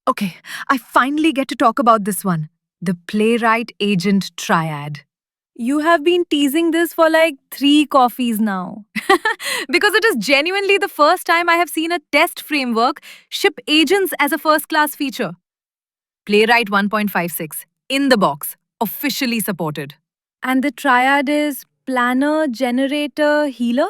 Okay, I finally get to talk about this one, the playwright agent triad. You have been teasing this for like 3 coffees now. Because it is genuinely the first time I have seen a test framework ship agents as a first class feature. Playwright 1.56, in the box, officially supported. And the triad is planner, generator, healer?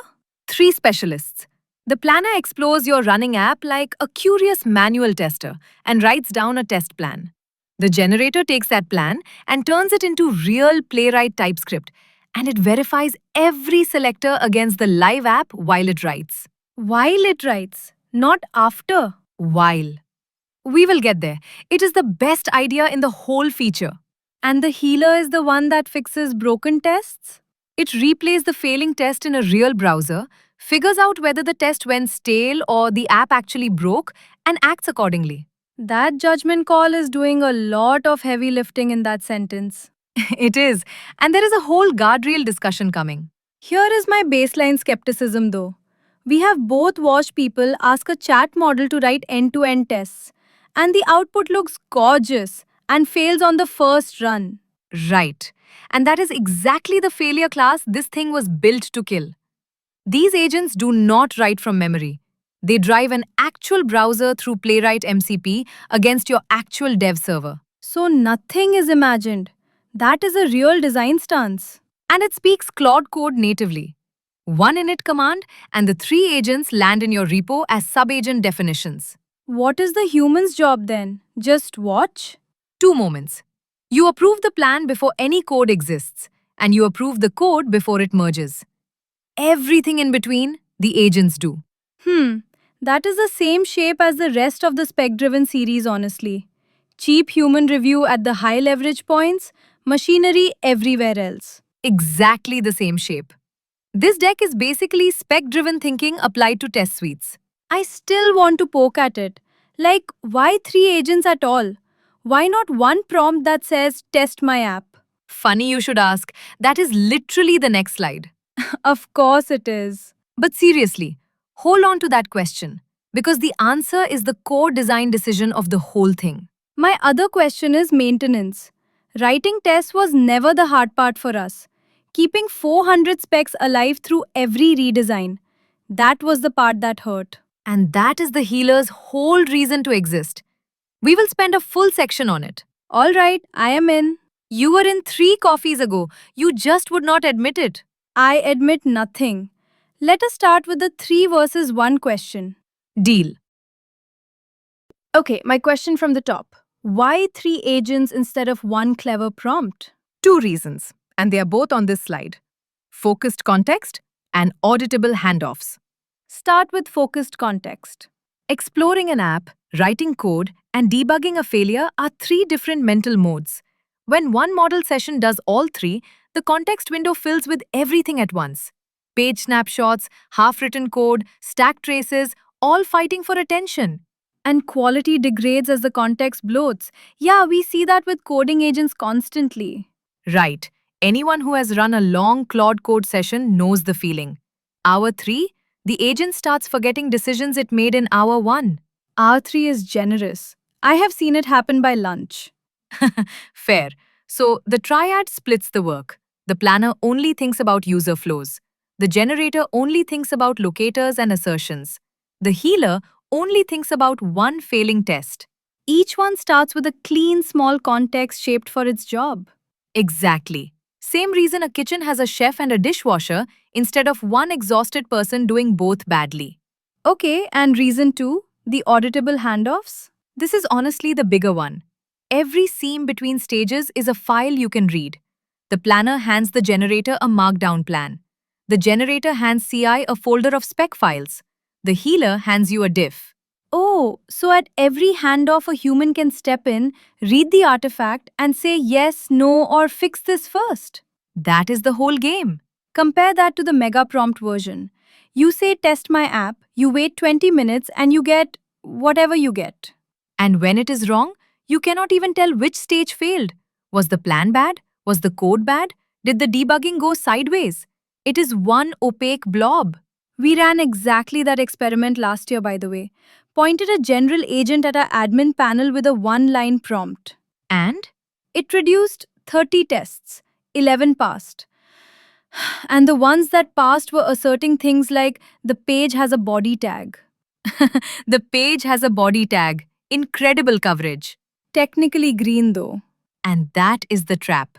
Three specialists. The planner explores your running app like a curious manual tester and writes down a test plan. The generator takes that plan and turns it into real playwright TypeScript, and it verifies every selector against the live app while it writes. While it writes, not after. While. We will get there. It is the best idea in the whole feature. And the healer is the one that fixes broken tests? It replays the failing test in a real browser, figures out whether the test went stale or the app actually broke, and acts accordingly. That judgment call is doing a lot of heavy lifting in that sentence. It is, and there is a whole guardrail discussion coming. Here is my baseline skepticism though. We have both watched people ask a chat model to write end to end tests, and the output looks gorgeous and fails on the first run. Right. And that is exactly the failure class this thing was built to kill. These agents do not write from memory. They drive an actual browser through Playwright MCP against your actual dev server. So nothing is imagined. That is a real design stance. And it speaks Claude code natively. One init command, and the three agents land in your repo as subagent definitions. What is the human's job then? Just watch? 2 moments. You approve the plan before any code exists, and you approve the code before it merges. Everything in between, the agents do. That is the same shape as the rest of the spec driven series, honestly. Cheap human review at the high leverage points, machinery everywhere else. Exactly the same shape. This deck is basically spec-driven thinking applied to test suites. I still want to poke at it. Like, why 3 agents at all? Why not one prompt that says, test my app? Funny you should ask, that is literally the next slide. Of course it is. But seriously, hold on to that question, because the answer is the core design decision of the whole thing. My other question is maintenance. Writing tests was never the hard part for us. Keeping 400 specs alive through every redesign. That was the part that hurt. And that is the healer's whole reason to exist. We will spend a full section on it. Alright, I am in. You were in 3 coffees ago, you just would not admit it. I admit nothing. Let us start with the 3 versus 1 question. Deal. Okay, my question from the top. Why 3 agents instead of one clever prompt? 2 reasons, and they are both on this slide. Focused context and auditable handoffs. Start with focused context. Exploring an app, writing code, and debugging a failure are 3 different mental modes. When one model session does all 3, the context window fills with everything at once. Page snapshots, half-written code, stack traces, all fighting for attention. And quality degrades as the context bloats. Yeah, we see that with coding agents constantly. Right. Anyone who has run a long Claude code session knows the feeling. Hour 3, the agent starts forgetting decisions it made in hour 1. R3 is generous. I have seen it happen by lunch. Fair. So the triad splits the work. The planner only thinks about user flows. The generator only thinks about locators and assertions. The healer only thinks about one failing test. Each one starts with a clean, small context shaped for its job. Exactly. Same reason a kitchen has a chef and a dishwasher instead of one exhausted person doing both badly. Okay, and reason 2, the auditable handoffs? This is honestly the bigger one. Every seam between stages is a file you can read. The planner hands the generator a markdown plan. The generator hands CI a folder of spec files. The healer hands you a diff. Oh, so at every handoff, a human can step in, read the artifact, and say yes, no, or fix this first. That is the whole game. Compare that to the mega prompt version. You say test my app, you wait 20 minutes, and you get whatever you get. And when it is wrong, you cannot even tell which stage failed. Was the plan bad? Was the code bad? Did the debugging go sideways? It is one opaque blob. We ran exactly that experiment last year, by the way. pointed a general agent at our admin panel with a one-line prompt. And It produced 30 tests, 11 passed. And the ones that passed were asserting things like the page has a body tag. the page has a body tag. Incredible coverage. Technically green though. And that is the trap.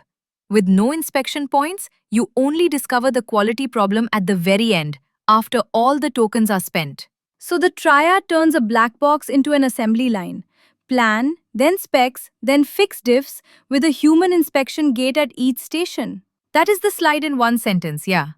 With no inspection points, you only discover the quality problem at the very end, after all the tokens are spent. So the triad turns a black box into an assembly line. Plan, then specs, then fix diffs with a human inspection gate at each station. That is the slide in one sentence, yeah.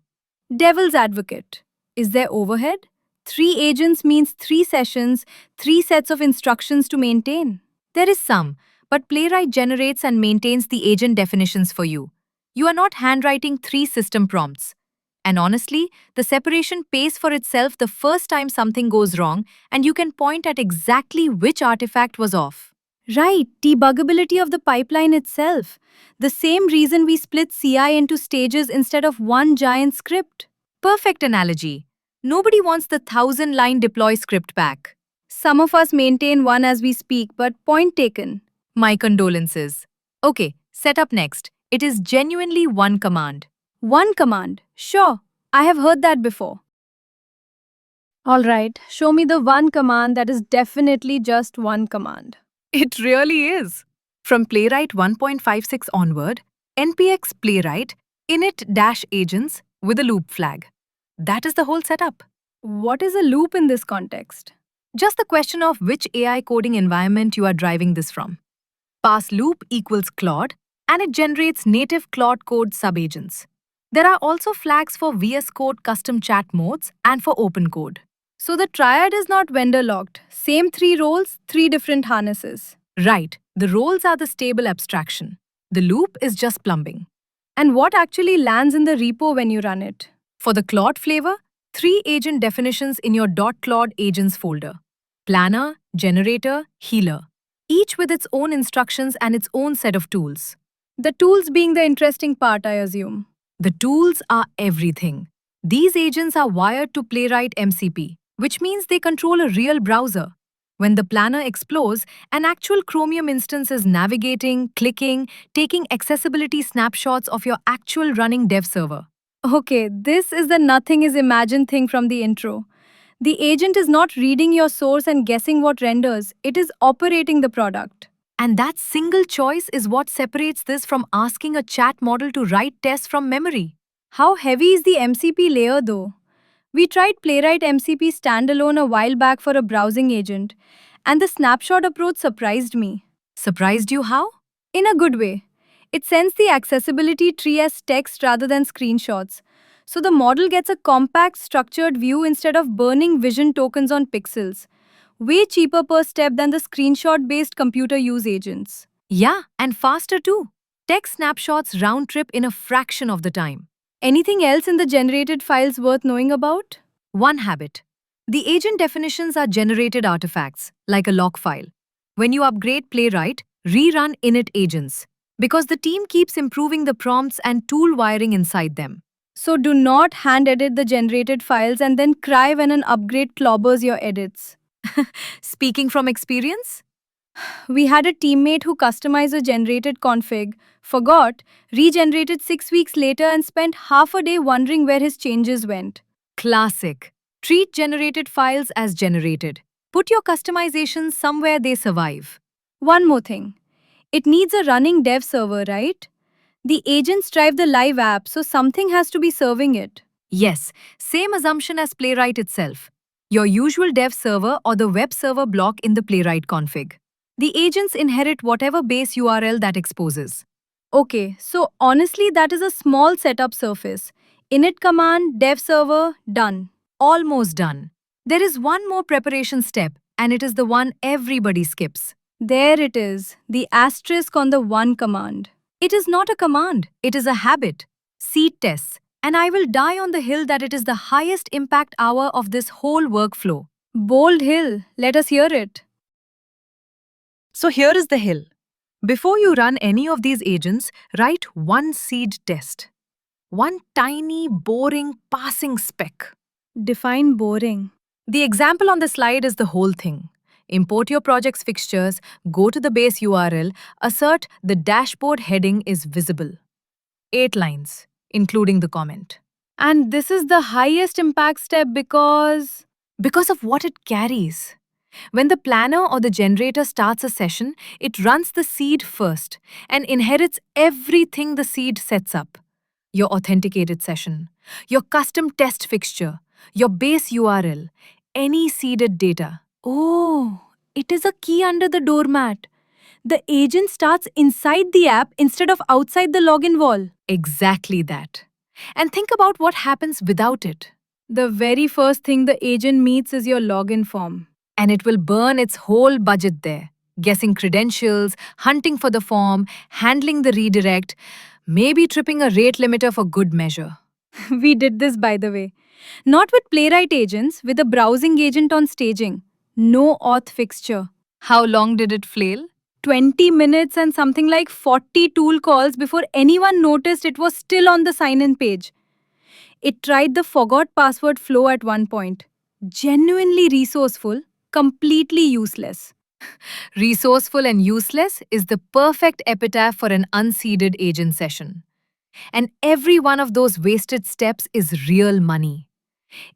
Devil's advocate. Is there overhead? 3 agents means 3 sessions, 3 sets of instructions to maintain. There is some, but Playwright generates and maintains the agent definitions for you. You are not handwriting 3 system prompts. And honestly, the separation pays for itself the first time something goes wrong, and you can point at exactly which artifact was off. Right, debuggability of the pipeline itself. The same reason we split CI into stages instead of one giant script. Perfect analogy. Nobody wants the 1,000-line deploy script back. Some of us maintain one as we speak, but point taken. My condolences. Okay, set up next. It is genuinely one command. One command. Sure, I have heard that before. Alright, show me the one command that is definitely just one command. It really is. From Playwright 1.56 onward, npx playwright init-agents with a loop flag. That is the whole setup. What is a loop in this context? Just the question of which AI coding environment you are driving this from. Pass loop equals Claude, and it generates native Claude code subagents. There are also flags for VS Code custom chat modes and for open code. So the triad is not vendor locked. Same 3 roles, 3 different harnesses. Right, the roles are the stable abstraction. The loop is just plumbing. And what actually lands in the repo when you run it? For the Claude flavor, 3 agent definitions in your .claude agents folder. Planner, generator, healer. Each with its own instructions and its own set of tools. The tools being the interesting part, I assume. The tools are everything. These agents are wired to Playwright MCP, which means they control a real browser. When the planner explodes, an actual Chromium instance is navigating, clicking, taking accessibility snapshots of your actual running dev server. Okay, this is the nothing is imagined thing from the intro. The agent is not reading your source and guessing what renders, it is operating the product. And that single choice is what separates this from asking a chat model to write tests from memory. How heavy is the MCP layer though? We tried Playwright MCP standalone a while back for a browsing agent, and the snapshot approach surprised me. Surprised you how? In a good way. It sends the accessibility tree as text rather than screenshots. So the model gets a compact, structured view instead of burning vision tokens on pixels. Way cheaper per step than the screenshot-based computer use agents. Yeah, and faster too. Text snapshots round trip in a fraction of the time. Anything else in the generated files worth knowing about? One habit. The agent definitions are generated artifacts, like a log file. When you upgrade Playwright, rerun init agents, because the team keeps improving the prompts and tool wiring inside them. So do not hand-edit the generated files and then cry when an upgrade clobbers your edits. Speaking from experience? We had a teammate who customized a generated config, forgot, regenerated 6 weeks later and spent half a day wondering where his changes went. Classic. Treat generated files as generated. Put your customizations somewhere they survive. One more thing. It needs a running dev server, right? The agents drive the live app, so something has to be serving it. Yes, same assumption as Playwright itself. Your usual dev server or the web server block in the Playwright config. The agents inherit whatever base URL that exposes. Okay, so honestly that is a small setup surface. Init command, dev server, done. Almost done. There is one more preparation step, and it is the one everybody skips. There it is, the asterisk on the one command. It is not a command, it is a habit. Seed tests. And I will die on the hill that it is the highest impact hour of this whole workflow. Bold hill, let us hear it. So here is the hill. Before you run any of these agents, write one seed test. One tiny, boring, passing spec. Define boring. The example on the slide is the whole thing. Import your project's fixtures, go to the base URL, assert the dashboard heading is visible. 8 lines, including the comment. And this is the highest impact step Because of what it carries. When the planner or the generator starts a session, it runs the seed first and inherits everything the seed sets up. Your authenticated session, your custom test fixture, your base URL, any seeded data. Oh, it is a key under the doormat. The agent starts inside the app instead of outside the login wall. Exactly that. And think about what happens without it. The very first thing the agent meets is your login form. And it will burn its whole budget there, guessing credentials, hunting for the form, handling the redirect, maybe tripping a rate limiter for good measure. We did this, by the way. Not with Playwright agents, with a browsing agent on staging. No auth fixture. How long did it flail? 20 minutes and something like 40 tool calls before anyone noticed it was still on the sign in page. It tried the forgot password flow at one point. Genuinely resourceful, completely useless. Resourceful and useless is the perfect epitaph for an unseeded agent session. And every one of those wasted steps is real money.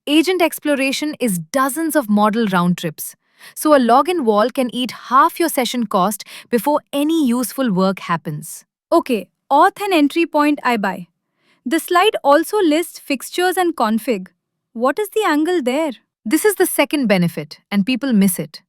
Agent exploration is dozens of model round trips. So a login wall can eat half your session cost before any useful work happens. Okay, auth and entry point I buy. The slide also lists fixtures and config. What is the angle there? This is the second benefit, and people miss it.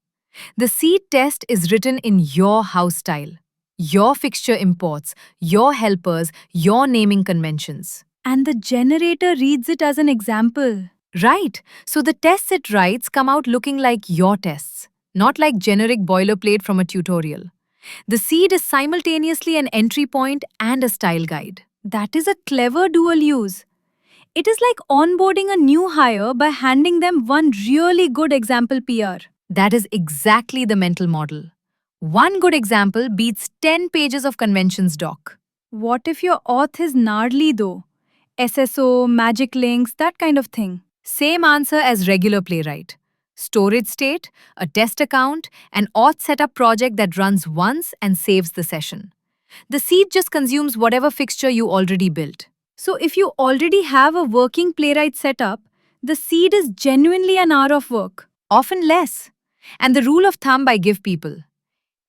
The seed test is written in your house style. Your fixture imports, your helpers, your naming conventions. And the generator reads it as an example. Right, so the tests it writes come out looking like your tests, not like generic boilerplate from a tutorial. The seed is simultaneously an entry point and a style guide. That is a clever dual use. It is like onboarding a new hire by handing them one really good example PR. That is exactly the mental model. One good example beats 10 pages of conventions doc. What if your auth is gnarly though? SSO, magic links, that kind of thing. Same answer as regular Playwright. Storage state, a test account, an auth setup project that runs once and saves the session. The seed just consumes whatever fixture you already built. So if you already have a working Playwright setup, the seed is genuinely an hour of work. Often less. And the rule of thumb I give people.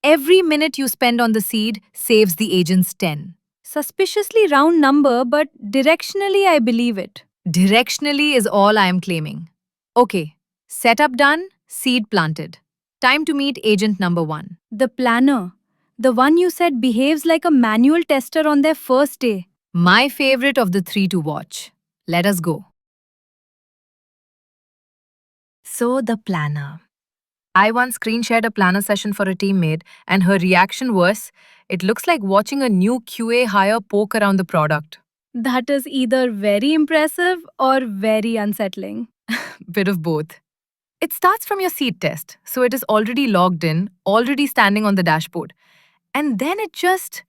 Every minute you spend on the seed saves the agent's 10. Suspiciously round number, but directionally I believe it. Directionally is all I am claiming. Okay, setup done, seed planted. Time to meet agent number 1. The planner, the one you said behaves like a manual tester on their first day. My favorite of the 3 to watch. Let us go. So, the planner. I once screen shared a planner session for a teammate, and her reaction was, it looks like watching a new QA hire poke around the product. That is either very impressive or very unsettling. Bit of both. It starts from your seed test, so it is already logged in, already standing on the dashboard. And then it just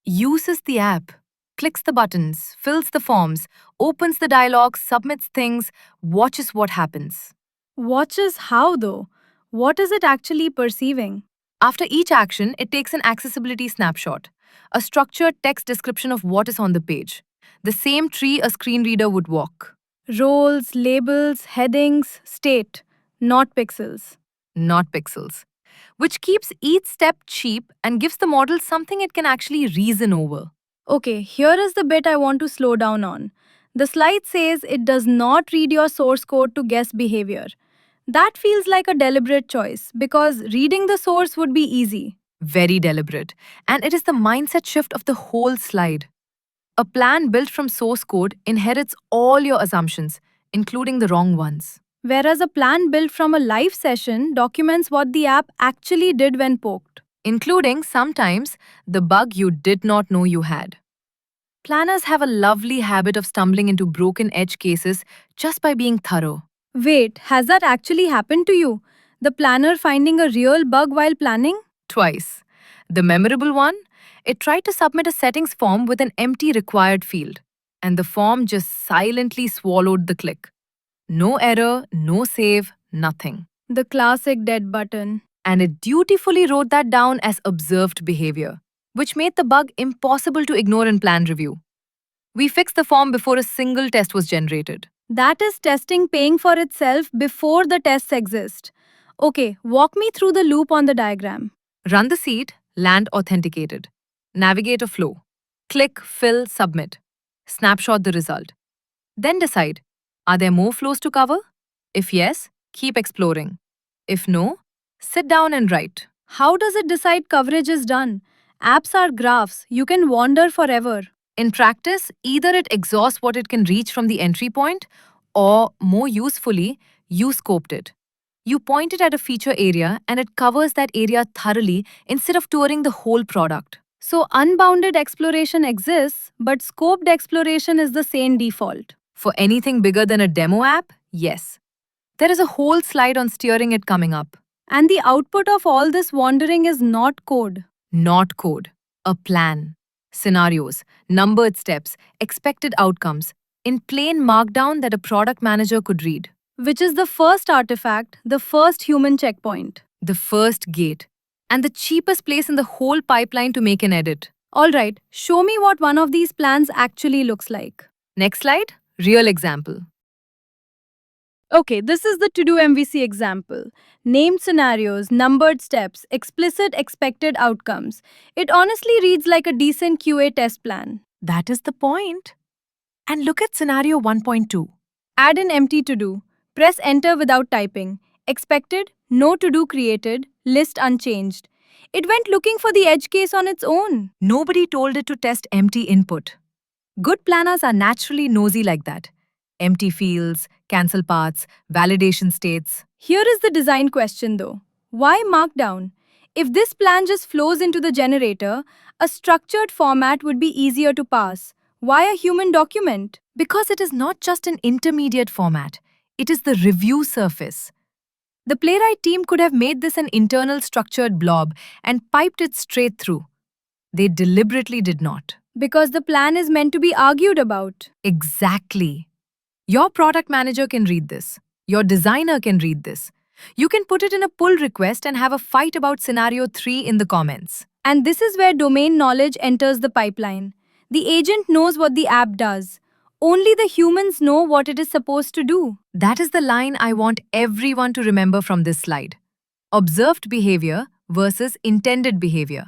uses the app, clicks the buttons, fills the forms, opens the dialog, submits things, watches what happens. Watches how though? What is it actually perceiving? After each action, it takes an accessibility snapshot, a structured text description of what is on the page, the same tree a screen reader would walk. Roles, labels, headings, state, not pixels. Not pixels, which keeps each step cheap and gives the model something it can actually reason over. Okay, here is the bit I want to slow down on. The slide says it does not read your source code to guess behavior. That feels like a deliberate choice because reading the source would be easy. Very deliberate, and it is the mindset shift of the whole slide. A plan built from source code inherits all your assumptions, including the wrong ones. Whereas a plan built from a live session documents what the app actually did when poked. Including, sometimes, the bug you did not know you had. Planners have a lovely habit of stumbling into broken edge cases just by being thorough. Wait, has that actually happened to you? The planner finding a real bug while planning? Twice. The memorable one, it tried to submit a settings form with an empty required field, and the form just silently swallowed the click. No error, no save, Nothing. The classic dead button. And it dutifully wrote that down as observed behavior, which made the bug impossible to ignore in plan review. We fixed the form before a single test was generated. That is testing paying for itself before the tests exist. Okay, walk me through the loop on the diagram. Run the seed, land authenticated. Navigate a flow. Click, fill, submit. Snapshot the result. Then decide, are there more flows to cover? If yes, keep exploring. If no, sit down and write. How does it decide coverage is done? Apps are graphs, you can wander forever. In practice, either it exhausts what it can reach from the entry point, or more usefully, you scoped it. You point it at a feature area and it covers that area thoroughly instead of touring the whole product. So unbounded exploration exists, but scoped exploration is the same default. For anything bigger than a demo app, yes. There is a whole slide on steering it coming up. And the output of all this wandering is not code. Not code, a plan. Scenarios, numbered steps, expected outcomes, in plain markdown that a product manager could read. Which is the first artifact, the first human checkpoint. The first gate, and the cheapest place in the whole pipeline to make an edit. Alright, show me what one of these plans actually looks like. Next slide, real example. Okay, this is the to-do MVC example. Named scenarios, numbered steps, explicit expected outcomes. It honestly reads like a decent QA test plan. That is the point. And look at scenario 1.2. Add an empty to-do. Press enter without typing. Expected, no to-do created, list unchanged. It went looking for the edge case on its own. Nobody told it to test empty input. Good planners are naturally nosy like that. Empty fields, cancel paths, validation states. Here is the design question though. Why Markdown? If this plan just flows into the generator, a structured format would be easier to pass. Why a human document? Because it is not just an intermediate format, it is the review surface. The Playwright team could have made this an internal structured blob and piped it straight through. They deliberately did not. Because the plan is meant to be argued about. Exactly. Your product manager can read this. Your designer can read this. You can put it in a pull request and have a fight about scenario 3 in the comments. And this is where domain knowledge enters the pipeline. The agent knows what the app does. Only the humans know what it is supposed to do. That is the line I want everyone to remember from this slide. Observed behavior versus intended behavior.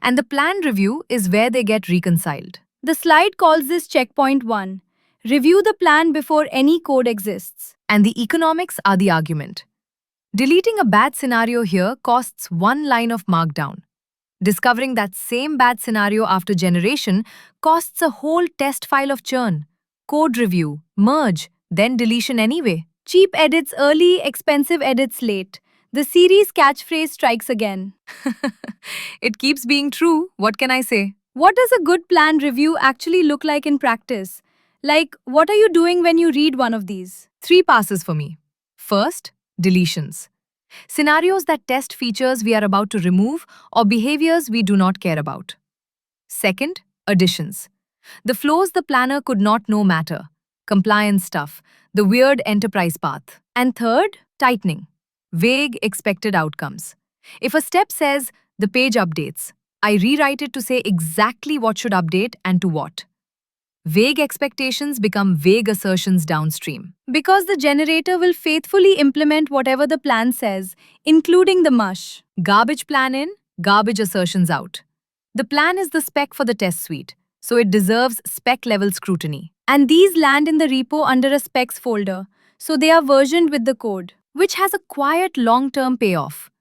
And the plan review is where they get reconciled. The slide calls this checkpoint 1. Review the plan before any code exists. And the economics are the argument. Deleting a bad scenario here costs one line of markdown. Discovering that same bad scenario after generation costs a whole test file of churn. Code review, merge, then deletion anyway. Cheap edits early, expensive edits late. The series catchphrase strikes again. It keeps being true, what can I say? What does a good plan review actually look like in practice? Like, what are you doing when you read one of these? 3 passes for me. First, deletions. Scenarios that test features we are about to remove or behaviors we do not care about. Second, additions. The flows the planner could not know matter. Compliance stuff, the weird enterprise path. And third, tightening. Vague expected outcomes. If a step says, the page updates, I rewrite it to say exactly what should update and to what. Vague expectations become vague assertions downstream. Because the generator will faithfully implement whatever the plan says, including the mush. Garbage plan in, garbage assertions out. The plan is the spec for the test suite, so it deserves spec-level scrutiny. And these land in the repo under a specs folder, so they are versioned with the code. Which has a quiet long-term payoff.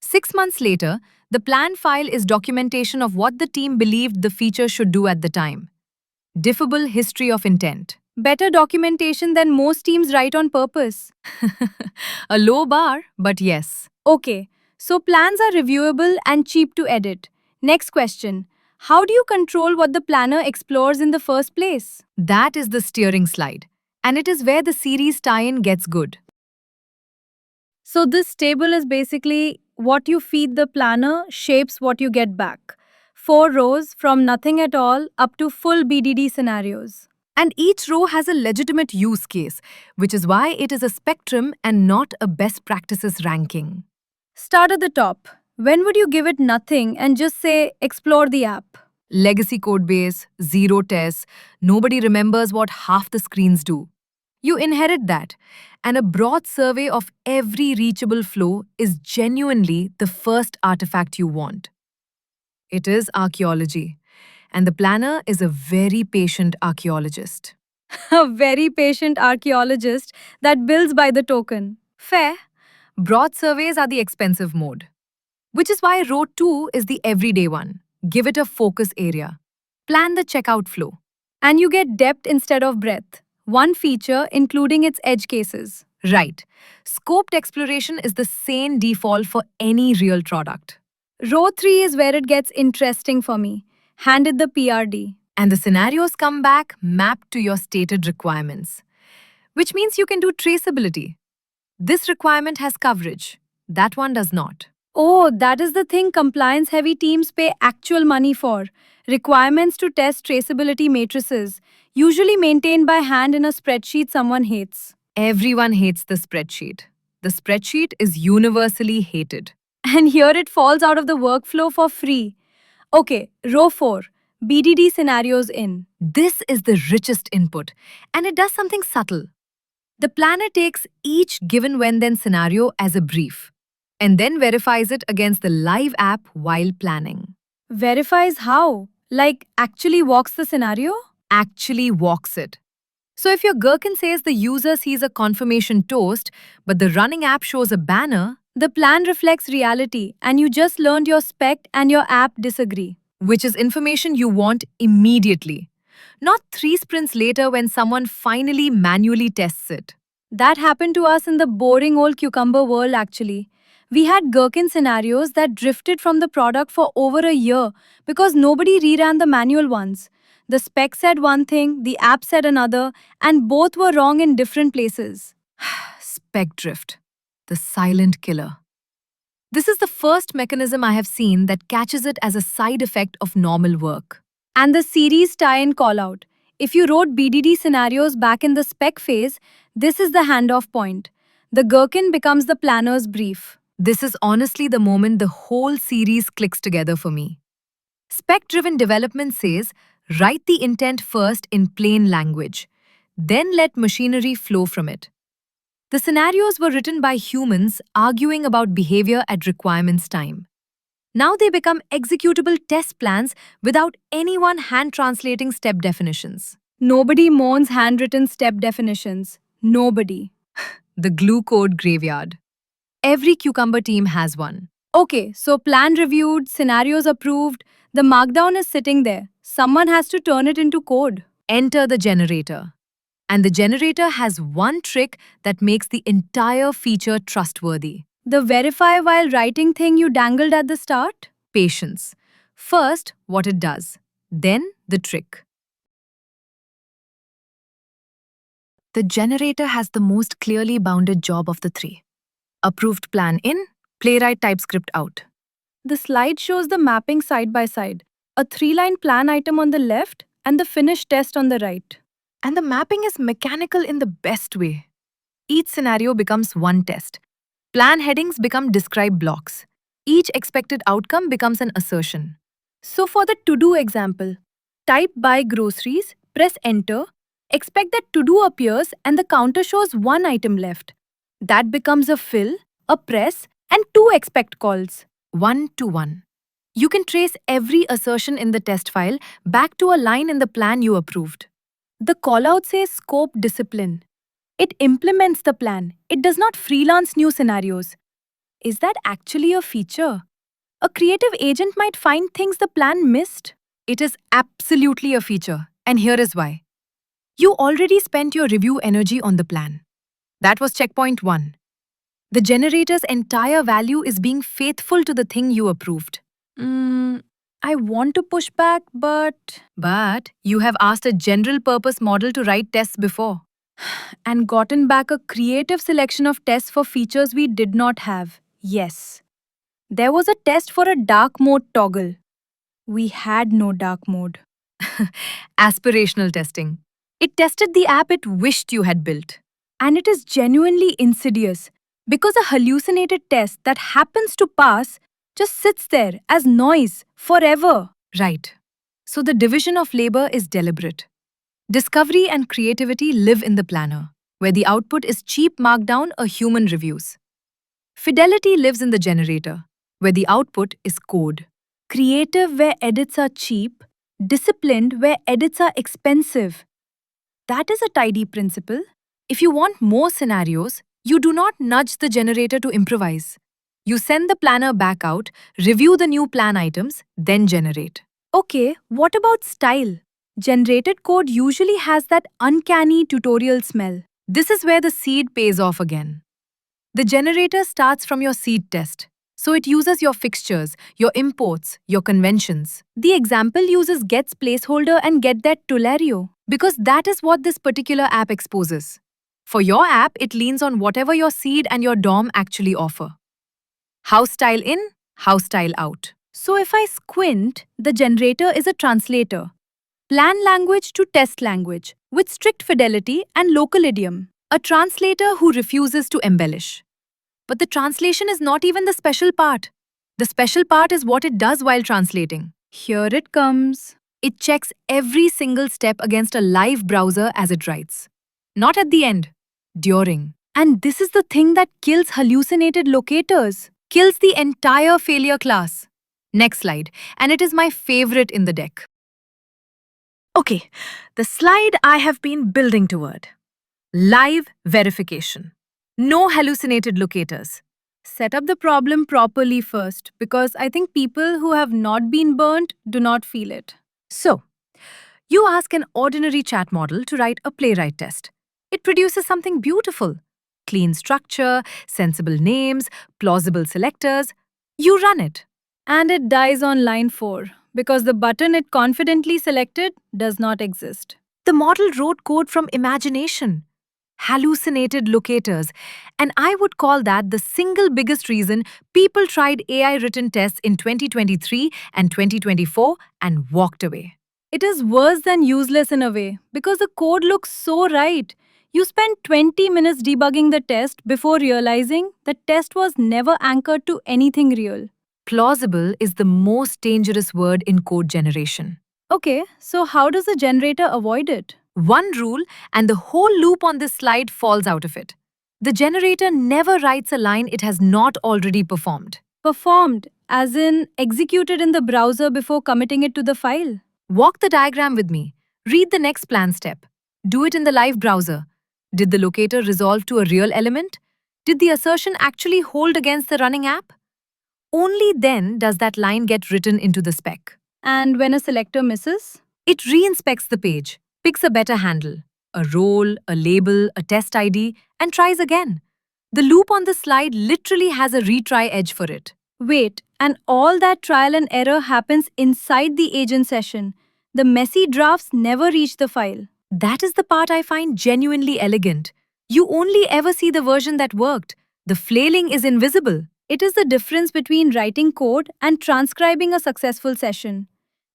6 months later, the plan file is documentation of what the team believed the feature should do at the time. Diffable history of intent. Better documentation than most teams write on purpose. A low bar, but yes. Okay, so plans are reviewable and cheap to edit. Next question. How do you control what the planner explores in the first place? That is the steering slide. And it is where the series tie-in gets good. So this table is basically what you feed the planner shapes what you get back. 4 rows from nothing at all up to full BDD scenarios. And each row has a legitimate use case, which is why it is a spectrum and not a best practices ranking. Start at the top. When would you give it nothing and just say, explore the app? Legacy code base, zero tests, nobody remembers what half the screens do. You inherit that, and a broad survey of every reachable flow is genuinely the first artifact you want. It is archaeology, and the planner is a very patient archaeologist. A very patient archaeologist that bills by the token. Fair. Broad surveys are the expensive mode, which is why row 2 is the everyday one. Give it a focus area. Plan the checkout flow. And you get depth instead of breadth. One feature including its edge cases. Right. Scoped exploration is the same default for any real product. Row 3 is where it gets interesting for me. Handed the PRD. And the scenarios come back mapped to your stated requirements, which means you can do traceability. This requirement has coverage. That one does not. Oh, that is the thing compliance heavy teams pay actual money for. Requirements to test traceability matrices, usually maintained by hand in a spreadsheet someone hates. Everyone hates the spreadsheet. The spreadsheet is universally hated. And here it falls out of the workflow for free. Okay, row 4. BDD scenarios in. This is the richest input, and it does something subtle. The planner takes each given when then scenario as a brief, and then verifies it against the live app while planning. Verifies how? Like actually walks the scenario? Actually walks it. So if your gherkin says the user sees a confirmation toast, but the running app shows a banner, The plan reflects reality and you just learned your spec and your app disagree. which is information you want immediately, not 3 sprints later when someone finally manually tests it. That happened to us in the boring old cucumber world actually. We had gherkin scenarios that drifted from the product for over a year because nobody reran the manual ones. The spec said one thing, the app said another, and both were wrong in different places. Spec drift, the silent killer. This is the first mechanism I have seen that catches it as a side effect of normal work. And the series tie-in callout. If you wrote BDD scenarios back in the spec phase, this is the handoff point. The gherkin becomes the planner's brief. This is honestly the moment the whole series clicks together for me. Spec-driven development says, write the intent first in plain language, then let machinery flow from it. The scenarios were written by humans arguing about behavior at requirements time. Now they become executable test plans without anyone hand translating step definitions. Nobody mourns handwritten step definitions. Nobody. The glue code graveyard. Every Cucumber team has one. Okay, so plan reviewed, scenarios approved, the markdown is sitting there. Someone has to turn it into code. Enter the generator. And the generator has one trick that makes the entire feature trustworthy. The verify while writing thing you dangled at the start? Patience. First, what it does. Then, the trick. The generator has the most clearly bounded job of the three. Approved plan in, playwright TypeScript out. The slide shows the mapping side by side. A 3-line plan item on the left and the finished test on the right. And the mapping is mechanical in the best way. Each scenario becomes one test. Plan headings become describe blocks. Each expected outcome becomes an assertion. So for the to-do example, type buy groceries, press enter, expect that to-do appears and the counter shows one item left. That becomes a fill, a press, and 2 expect calls. 1 to 1. You can trace every assertion in the test file back to a line in the plan you approved. The callout says scope discipline. It implements the plan. It does not freelance new scenarios. Is that actually a feature? A creative agent might find things the plan missed. It is absolutely a feature, and here is why. You already spent your review energy on the plan. That was checkpoint 1. The generator's entire value is being faithful to the thing you approved. I want to push back, but you have asked a general purpose model to write tests before. and gotten back a creative selection of tests for features we did not have. Yes. There was a test for a dark mode toggle. We had no dark mode. Aspirational testing. It tested the app it wished you had built. And it is genuinely insidious because a hallucinated test that happens to pass just sits there as noise forever. Right. So the division of labor is deliberate. Discovery and creativity live in the planner, where the output is cheap markdown a human reviews. Fidelity lives in the generator, where the output is code. Creative where edits are cheap, disciplined where edits are expensive. That is a tidy principle. If you want more scenarios, you do not nudge the generator to improvise. You send the planner back out, review the new plan items, then generate. Okay, what about style? Generated code usually has that uncanny tutorial smell. This is where the seed pays off again. The generator starts from your seed test, so it uses your fixtures, your imports, your conventions. The example uses gets placeholder and get that Tulario. Because that is what this particular app exposes. For your app, it leans on whatever your seed and your DOM actually offer. House style in, house style out. So if I squint, the generator is a translator. Plan language to test language, with strict fidelity and local idiom. A translator who refuses to embellish. But the translation is not even the special part. The special part is what it does while translating. Here it comes. It checks every single step against a live browser as it writes. Not at the end, during. And this is the thing that kills hallucinated locators. Kills the entire failure class. Next slide, and it is my favorite in the deck. Okay, the slide I have been building toward. Live verification. No hallucinated locators. Set up the problem properly first, because I think people who have not been burnt do not feel it. So, you ask an ordinary chat model to write a playwright test. It produces something beautiful. Clean structure, sensible names, plausible selectors. You run it. And it dies on line 4, because the button it confidently selected does not exist. The model wrote code from imagination. Hallucinated locators. And I would call that the single biggest reason people tried AI-written tests in 2023 and 2024 and walked away. It is worse than useless in a way, because the code looks so right. You spend 20 minutes debugging the test before realizing the test was never anchored to anything real. Plausible is the most dangerous word in code generation. Okay, so how does the generator avoid it? One rule, and the whole loop on this slide falls out of it. The generator never writes a line it has not already performed. Performed, as in executed in the browser before committing it to the file. Walk the diagram with me. Read the next plan step. Do it in the live browser. Did the locator resolve to a real element? Did the assertion actually hold against the running app? Only then does that line get written into the spec. And when a selector misses? It re-inspects the page, picks a better handle, a role, a label, a test ID, and tries again. The loop on the slide literally has a retry edge for it. Wait, and all that trial and error happens inside the agent session. The messy drafts never reach the file. That is the part I find genuinely elegant. You only ever see the version that worked. The flailing is invisible. It is the difference between writing code and transcribing a successful session.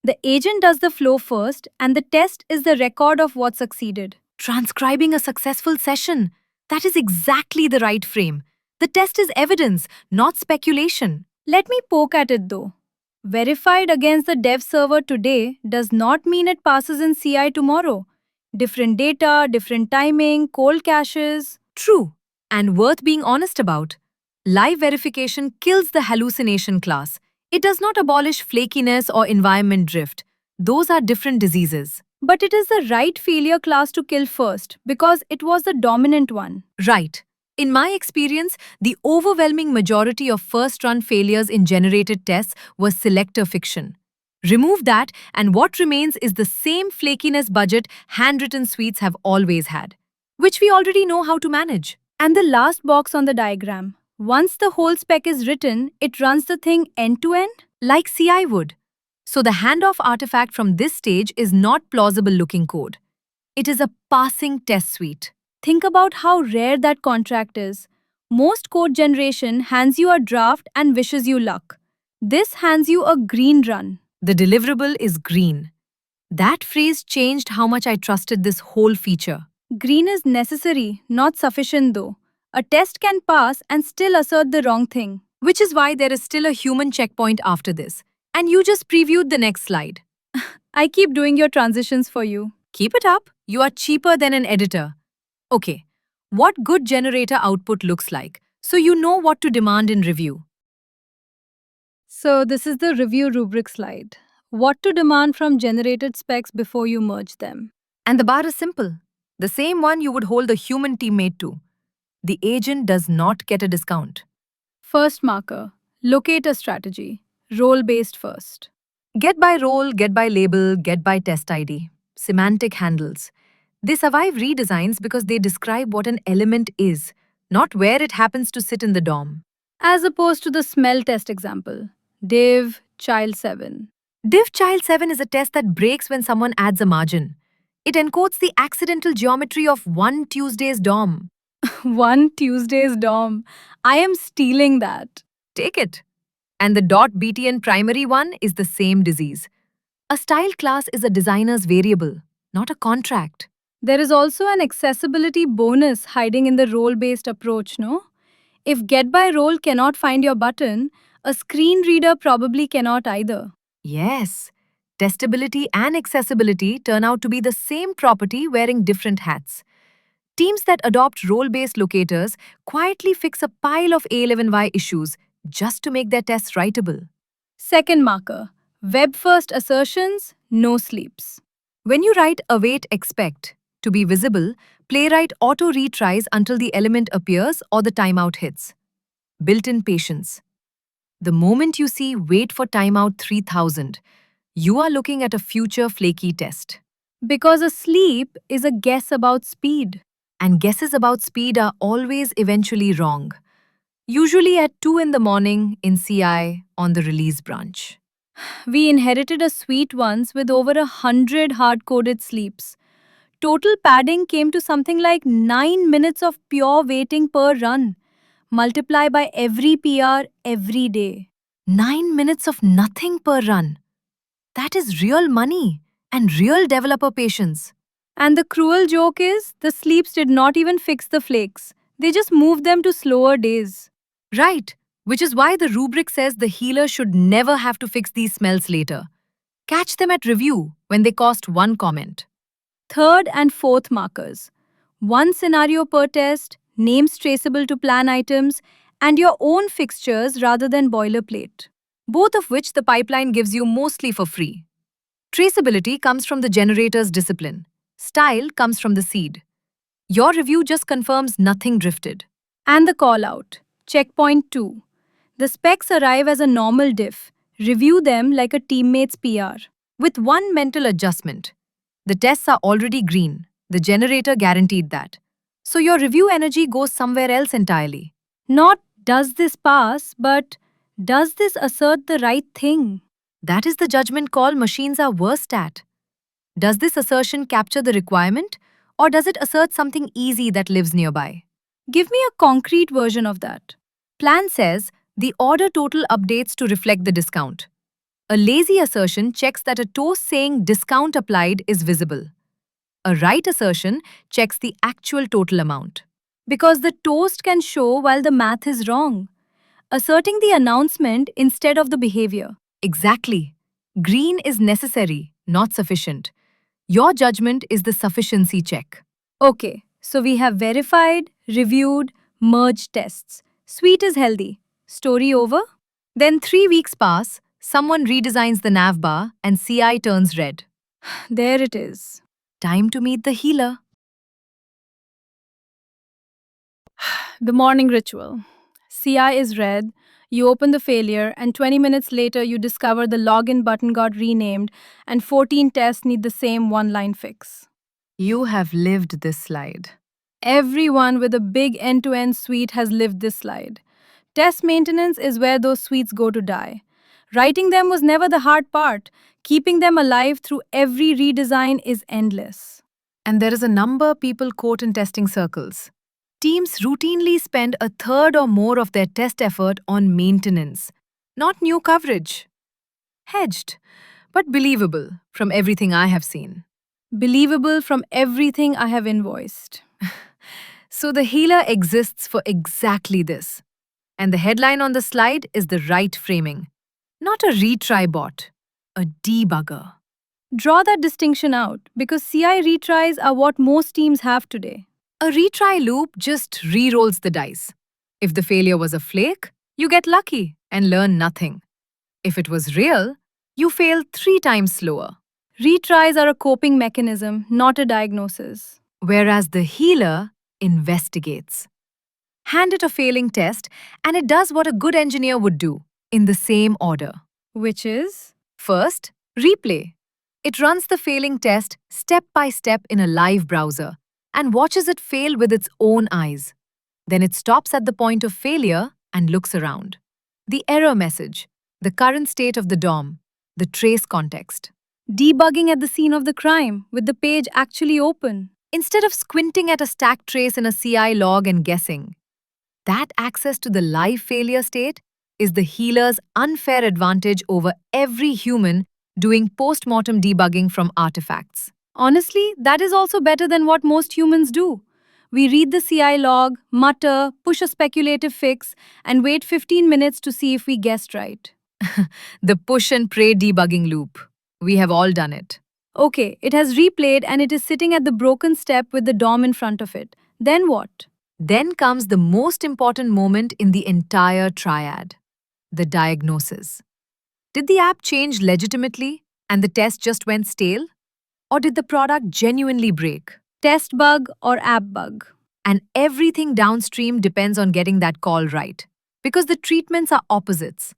The agent does the flow first, and the test is the record of what succeeded. Transcribing a successful session. That is exactly the right frame. The test is evidence, not speculation. Let me poke at it though. Verified against the dev server today does not mean it passes in CI tomorrow. Different data, different timing, cold caches. True, and worth being honest about. Live verification kills the hallucination class. It does not abolish flakiness or environment drift. Those are different diseases. But it is the right failure class to kill first, because it was the dominant one. Right. In my experience, the overwhelming majority of first-run failures in generated tests was selector fiction. Remove that, and what remains is the same flakiness budget handwritten suites have always had, which we already know how to manage. And the last box on the diagram. Once the whole spec is written, it runs the thing end-to-end? Like CI would. So the handoff artifact from this stage is not plausible-looking code. It is a passing test suite. Think about how rare that contract is. Most code generation hands you a draft and wishes you luck. This hands you a green run. The deliverable is green. That phrase changed how much I trusted this whole feature. Green is necessary, not sufficient though. A test can pass and still assert the wrong thing. Which is why there is still a human checkpoint after this. And you just previewed the next slide. I keep doing your transitions for you. Keep it up. You are cheaper than an editor. Okay, what good generator output looks like, so you know what to demand in review. So, this is the review rubric slide. What to demand from generated specs before you merge them. And the bar is simple. The same one you would hold a human teammate to. The agent does not get a discount. First marker, locate a strategy. Role based first. Get by role, get by label, get by test ID. Semantic handles. They survive redesigns because they describe what an element is, not where it happens to sit in the DOM. As opposed to the smell test example. Div, child 7. Div child 7 is a test that breaks when someone adds a margin. It encodes the accidental geometry of one Tuesday's DOM. One Tuesday's DOM. I am stealing that. Take it. And the .btn primary one is the same disease. A style class is a designer's variable, not a contract. There is also an accessibility bonus hiding in the role based approach, no? If get by role cannot find your button, a screen reader probably cannot either. Yes, testability and accessibility turn out to be the same property wearing different hats. Teams that adopt role-based locators quietly fix a pile of A11Y issues just to make their tests writable. Second marker, web first assertions, no sleeps. When you write await expect to be visible, Playwright auto retries until the element appears or the timeout hits. Built-in patience. The moment you see wait for timeout 3000, you are looking at a future flaky test. Because a sleep is a guess about speed. And guesses about speed are always eventually wrong. Usually at 2 in the morning in CI on the release branch. We inherited a suite once with over 100 hard-coded sleeps. Total padding came to something like 9 minutes of pure waiting per run. Multiply by every PR every day. 9 minutes of nothing per run. That is real money and real developer patience. And the cruel joke is, the sleeps did not even fix the flakes. They just moved them to slower days. Right, which is why the rubric says the healer should never have to fix these smells later. Catch them at review when they cost one comment. Third and fourth markers. One scenario per test, names traceable to plan items, and your own fixtures rather than boilerplate. Both of which the pipeline gives you mostly for free. Traceability comes from the generator's discipline. Style comes from the seed. Your review just confirms nothing drifted. And the call out. Checkpoint 2. The specs arrive as a normal diff. Review them like a teammate's PR. With one mental adjustment. The tests are already green. The generator guaranteed that. So your review energy goes somewhere else entirely. Not does this pass, but does this assert the right thing? That is the judgment call machines are worst at. Does this assertion capture the requirement, or does it assert something easy that lives nearby? Give me a concrete version of that. Plan says the order total updates to reflect the discount. A lazy assertion checks that a toast saying discount applied is visible. A right assertion checks the actual total amount. Because the toast can show while the math is wrong. Asserting the announcement instead of the behavior. Exactly. Green is necessary, not sufficient. Your judgment is the sufficiency check. Okay, so we have verified, reviewed, merged tests. Sweet is healthy. Story over? Then 3 weeks pass, someone redesigns the nav bar and CI turns red. There it is. Time to meet the healer. The morning ritual. CI is red. You open the failure, and 20 minutes later, you discover the login button got renamed, and 14 tests need the same one line fix. You have lived this slide. Everyone with a big end to end suite has lived this slide. Test maintenance is where those suites go to die. Writing them was never the hard part. Keeping them alive through every redesign is endless. And there is a number people quote in testing circles. Teams routinely spend a third or more of their test effort on maintenance, not new coverage. Hedged. but believable from everything I have seen. Believable from everything I have invoiced. So the healer exists for exactly this. And the headline on the slide is the right framing. Not a retry bot, a debugger. Draw that distinction out because CI retries are what most teams have today. A retry loop just re-rolls the dice. If the failure was a flake, you get lucky and learn nothing. If it was real, you fail 3 times slower. Retries are a coping mechanism, not a diagnosis. Whereas the healer investigates. Hand it a failing test, and it does what a good engineer would do, in the same order. Which is? First, replay. It runs the failing test step by step in a live browser and watches it fail with its own eyes. Then it stops at the point of failure and looks around. The error message, the current state of the DOM, the trace context. Debugging at the scene of the crime with the page actually open. Instead of squinting at a stack trace in a CI log and guessing, that access to the live failure state is the healer's unfair advantage over every human doing post-mortem debugging from artifacts. Honestly, that is also better than what most humans do. We read the CI log, mutter, push a speculative fix, and wait 15 minutes to see if we guessed right. The push and pray debugging loop. We have all done it. Okay, it has replayed and it is sitting at the broken step with the DOM in front of it. Then what? Then comes the most important moment in the entire triad, the diagnosis. Did the app change legitimately and the test just went stale? Or did the product genuinely break? Test bug or app bug? And everything downstream depends on getting that call right. Because the treatments are opposites.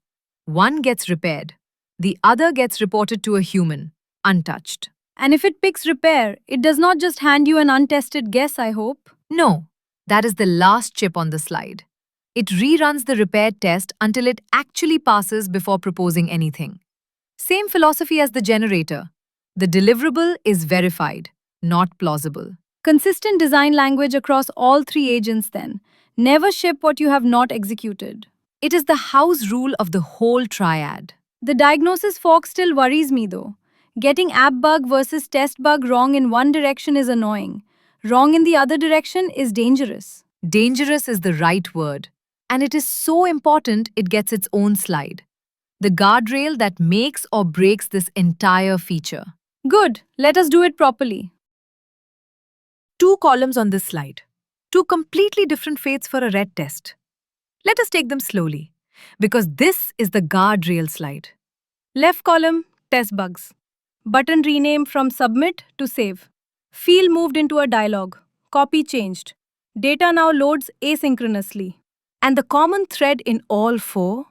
One gets repaired, the other gets reported to a human, untouched. And if it picks repair, it does not just hand you an untested guess, I hope. No, that is the last chip on the slide. It reruns the repaired test until it actually passes before proposing anything. Same philosophy as the generator. The deliverable is verified, not plausible. Consistent design language across all three agents then. Never ship what you have not executed. It is the house rule of the whole triad. The diagnosis fork still worries me though. Getting app bug versus test bug wrong in one direction is annoying. Wrong in the other direction is dangerous. Dangerous is the right word. And it is so important it gets its own slide. The guardrail that makes or breaks this entire feature. Good, let us do it properly. 2 columns on this slide. 2 completely different fates for a red test. Let us take them slowly, because this is the guardrail slide. Left column, test bugs. Button rename from submit to save. Field moved into a dialog. Copy changed. Data now loads asynchronously. And the common thread in all 4?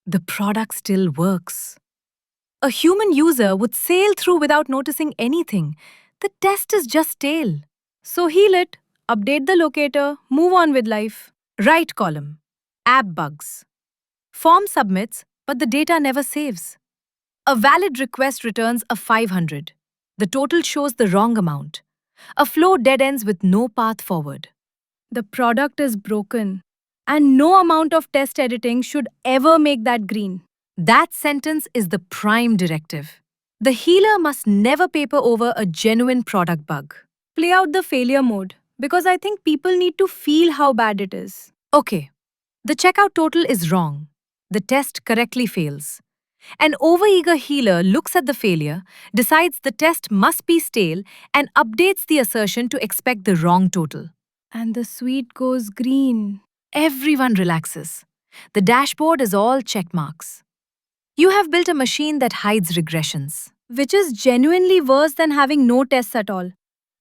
The product still works. A human user would sail through without noticing anything. The test is just stale. So heal it, update the locator, move on with life. Right column. App bugs. Form submits, but the data never saves. A valid request returns a 500. The total shows the wrong amount. A flow dead ends with no path forward. The product is broken. And no amount of test editing should ever make that green. That sentence is the prime directive. The healer must never paper over a genuine product bug. Play out the failure mode, because I think people need to feel how bad it is. Okay, the checkout total is wrong. The test correctly fails. An overeager healer looks at the failure, decides the test must be stale, and updates the assertion to expect the wrong total. And the suite goes green. Everyone relaxes. The dashboard is all check marks. You have built a machine that hides regressions. Which is genuinely worse than having no tests at all.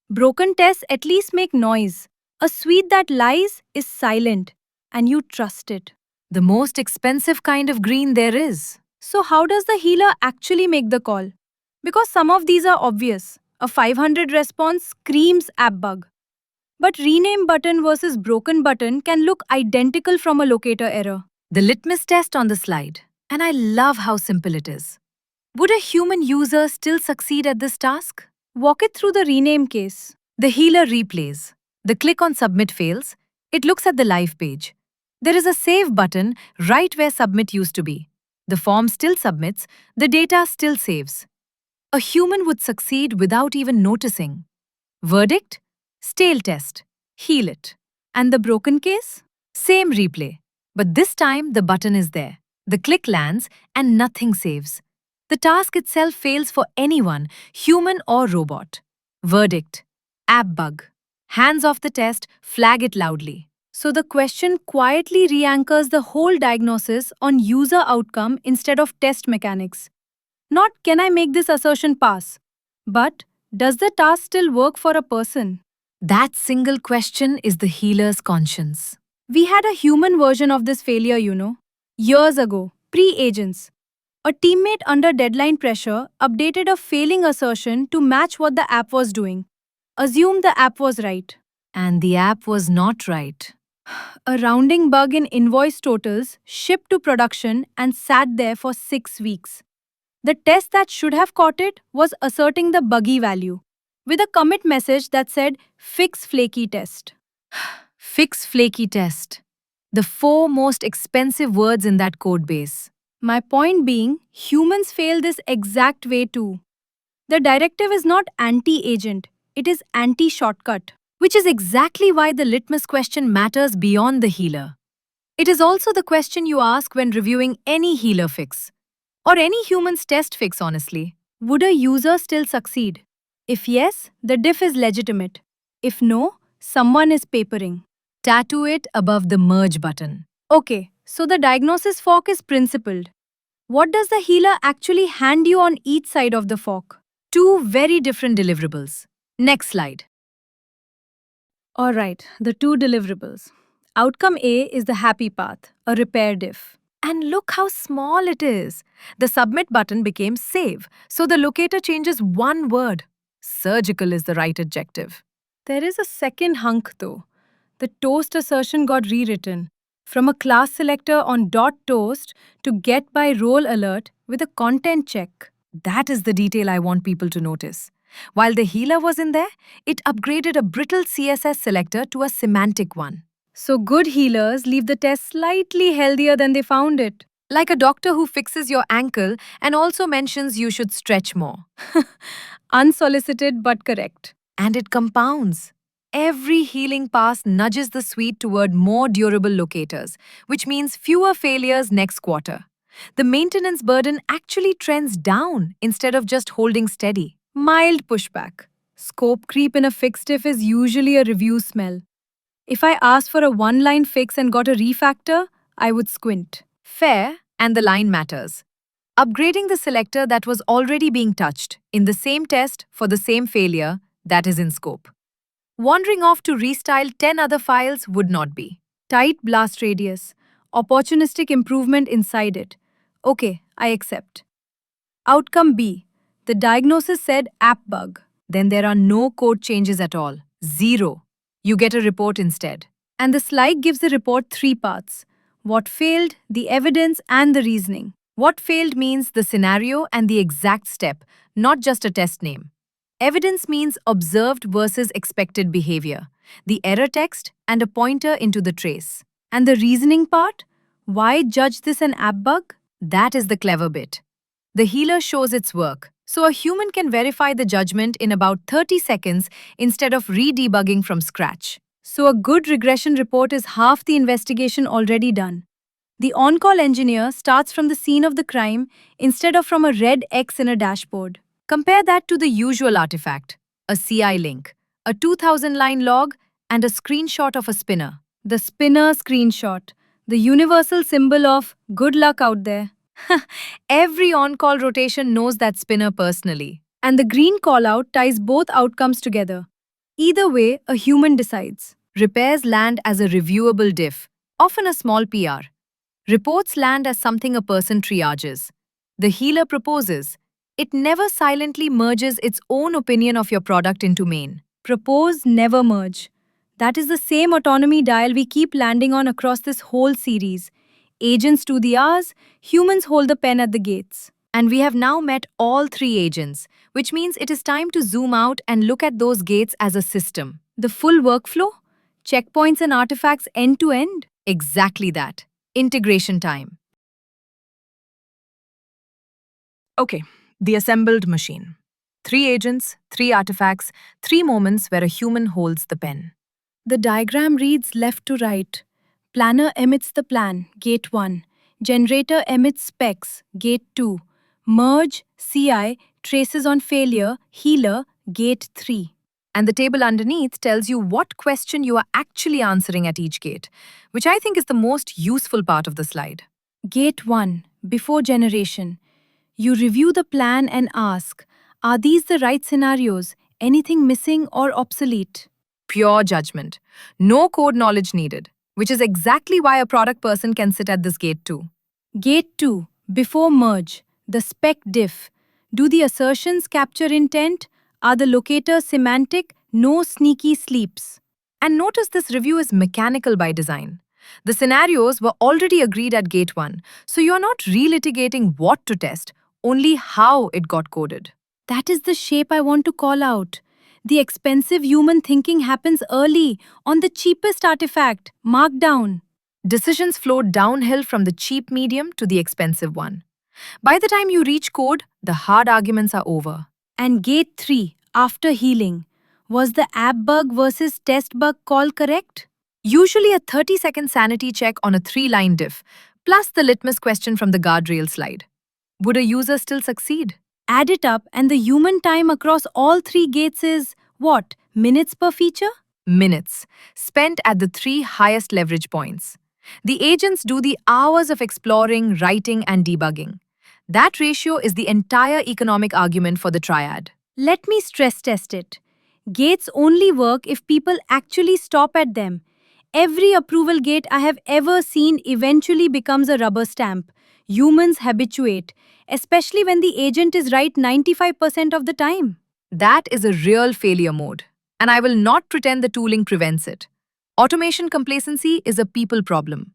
Broken tests at least make noise. A suite that lies is silent, and you trust it. The most expensive kind of green there is. So how does the healer actually make the call? Because some of these are obvious. A 500 response screams app bug. But rename button versus broken button can look identical from a locator error. The litmus test on the slide. And I love how simple it is. Would a human user still succeed at this task? Walk it through the rename case. The healer replays. The click on submit fails. It looks at the live page. There is a save button right where submit used to be. The form still submits, the data still saves. A human would succeed without even noticing. Verdict? Stale test. Heal it. And the broken case? Same replay. But this time the button is there. The click lands and nothing saves. The task itself fails for anyone, human or robot. Verdict. App bug. Hands off the test, flag it loudly. So the question quietly re-anchors the whole diagnosis on user outcome instead of test mechanics. Not can I make this assertion pass, but does the task still work for a person? That single question is the healer's conscience. We had a human version of this failure, years ago, pre-agents. A teammate under deadline pressure updated a failing assertion to match what the app was doing. Assume the app was right. And the app was not right. A rounding bug in invoice totals shipped to production and sat there for 6 weeks. The test that should have caught it was asserting the buggy value with a commit message that said fix flaky test. Fix flaky test. The 4 most expensive words in that code base. My point being, humans fail this exact way too. The directive is not anti-agent, it is anti-shortcut. Which is exactly why the litmus question matters beyond the healer. It is also the question you ask when reviewing any healer fix. Or any human's test fix, honestly. Would a user still succeed? If yes, the diff is legitimate. If no, someone is papering. Tattoo it above the merge button. Okay, so the diagnosis fork is principled. What does the healer actually hand you on each side of the fork? 2 very different deliverables. Next slide. Alright, the 2 deliverables. Outcome A is the happy path, a repair diff. And look how small it is. The submit button became save, so the locator changes 1 word. Surgical is the right adjective. There is a second hunk though. The toast assertion got rewritten from a class selector on .toast to get by role alert with a content check. That is the detail I want people to notice. While the healer was in there, it upgraded a brittle CSS selector to a semantic one. So good healers leave the test slightly healthier than they found it. Like a doctor who fixes your ankle and also mentions you should stretch more. Unsolicited but correct. And it compounds. Every healing pass nudges the suite toward more durable locators, which means fewer failures next quarter. The maintenance burden actually trends down instead of just holding steady. Mild pushback. Scope creep in a fixed diff is usually a review smell. If I asked for a one-line fix and got a refactor, I would squint. Fair, and the line matters. Upgrading the selector that was already being touched in the same test for the same failure, that is in scope. Wandering off to restyle 10 other files would not be. Tight blast radius. Opportunistic improvement inside it. Okay, I accept. Outcome B. The diagnosis said app bug. Then there are no code changes at all. 0. You get a report instead. And the slide gives the report 3 parts. What failed, the evidence, and the reasoning. What failed means the scenario and the exact step, not just a test name. Evidence means observed versus expected behavior, the error text, and a pointer into the trace. And the reasoning part? Why judge this an app bug? That is the clever bit. The healer shows its work, so a human can verify the judgment in about 30 seconds instead of re-debugging from scratch. So a good regression report is half the investigation already done. The on-call engineer starts from the scene of the crime instead of from a red X in a dashboard. Compare that to the usual artifact, a CI link, a 2000-line log, and a screenshot of a spinner. The spinner screenshot, the universal symbol of good luck out there. Every on-call rotation knows that spinner personally. And the green callout ties both outcomes together. Either way, a human decides. Repairs land as a reviewable diff, often a small PR. Reports land as something a person triages. The healer proposes. It never silently merges its own opinion of your product into main. Propose, never merge. That is the same autonomy dial we keep landing on across this whole series. Agents do the R's, humans hold the pen at the gates. And we have now met all 3 agents, which means it is time to zoom out and look at those gates as a system. The full workflow? Checkpoints and artifacts end to end? Exactly that. Integration time. Okay, the assembled machine. 3 agents, 3 artifacts, 3 moments where a human holds the pen. The diagram reads left to right. Planner emits the plan, gate 1. Generator emits specs, gate 2. Merge, CI, traces on failure, healer, gate 3. And the table underneath tells you what question you are actually answering at each gate, which I think is the most useful part of the slide. Gate 1. Before generation. You review the plan and ask, are these the right scenarios? Anything missing or obsolete? Pure judgment. No code knowledge needed, which is exactly why a product person can sit at this gate too. Gate 2. Before merge. The spec diff. Do the assertions capture intent? Are the locators semantic? No sneaky sleeps. And notice this review is mechanical by design. The scenarios were already agreed at gate 1, so you're not relitigating what to test, only how it got coded. That is the shape I want to call out. The expensive human thinking happens early, on the cheapest artifact, Markdown. Decisions flow downhill from the cheap medium to the expensive one. By the time you reach code, the hard arguments are over. And gate 3, after healing. Was the app bug versus test bug call correct? Usually a 30-second sanity check on a 3-line diff, plus the litmus question from the guardrail slide. Would a user still succeed? Add it up, and the human time across all 3 gates is what? Minutes per feature? Minutes, spent at the 3 highest leverage points. The agents do the hours of exploring, writing, and debugging. That ratio is the entire economic argument for the triad. Let me stress test it. Gates only work if people actually stop at them. Every approval gate I have ever seen eventually becomes a rubber stamp. Humans habituate, especially when the agent is right 95% of the time. That is a real failure mode, and I will not pretend the tooling prevents it. Automation complacency is a people problem.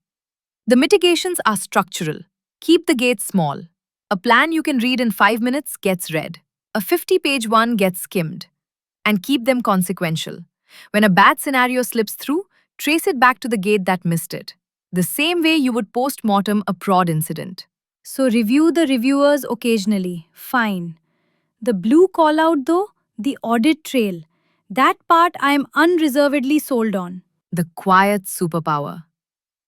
The mitigations are structural. Keep the gates small. A plan you can read in 5 minutes gets read. A 50-page one gets skimmed. And keep them consequential. When a bad scenario slips through, trace it back to the gate that missed it. The same way you would post-mortem a prod incident. So review the reviewers occasionally. Fine. The blue call out though, the audit trail. That part I am unreservedly sold on. The quiet superpower.